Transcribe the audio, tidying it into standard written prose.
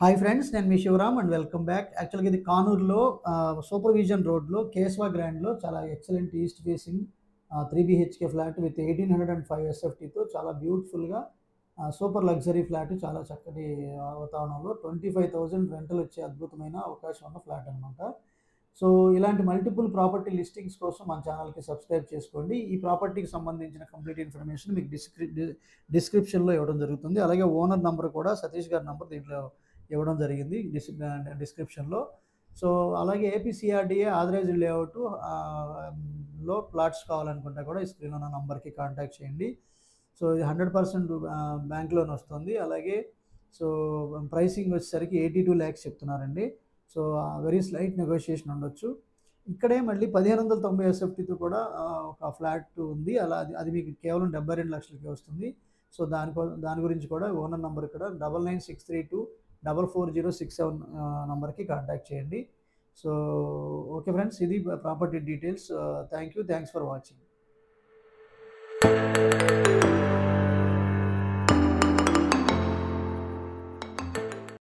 Hi friends, నేను మీ Shivaram and welcome back. యాక్చువల్గా ఇది కానూరులో సూపర్ విజన్ రోడ్లో కేశవ గ్రాండ్లో చాలా excellent east facing 3 BHK flat with 1805 SFTతో చాలా బ్యూటిఫుల్గా సూపర్ లగ్జరీ ఫ్లాట్, చాలా చక్కటి వాతావరణంలో 25,000 రెంటల్ వచ్చే అద్భుతమైన అవకాశం ఉన్న ఫ్లాట్ అనమాట. సో ఇలాంటి మల్టిపుల్ ప్రాపర్టీ లిస్టింగ్స్ కోసం మన ఛానల్కి సబ్స్క్రైబ్ చేసుకోండి. ఈ ప్రాపర్టీకి సంబంధించిన కంప్లీట్ ఇన్ఫర్మేషన్ మీకు డిస్క్రిప్షన్లో ఇవ్వడం జరుగుతుంది. అలాగే ఓనర్ నెంబర్ కూడా సతీష్ గారి నెంబర్ దీంట్లో ఇవ్వడం జరిగింది డిస్క్రిప్షన్లో. సో అలాగే ఏపీసీఆర్డీఏ ఆథరైజ్డ్ లేఅవుట్ లో ప్లాట్స్ కావాలనుకుంటే కూడా ఈ స్క్రీన్లో ఉన్న నంబర్కి కాంటాక్ట్ చేయండి. సో ఇది 100% బ్యాంక్ లోన్ వస్తుంది. అలాగే సో ప్రైసింగ్ వచ్చేసరికి 82 lakhs చెప్తున్నారండి. సో వెరీ స్లైట్ నెగోషియేషన్ ఉండొచ్చు. ఇక్కడే మళ్ళీ 1590 SFTతో కూడా ఒక ఫ్లాట్ ఉంది. అది మీకు కేవలం 72 లక్షలకి వస్తుంది. సో దాని గురించి కూడా ఓనర్ నెంబర్ ఇక్కడ 9963244067 నంబర్కి కాంటాక్ట్ చేయండి. సో ఓకే ఫ్రెండ్స్, ఇది property details. Thanks for watching.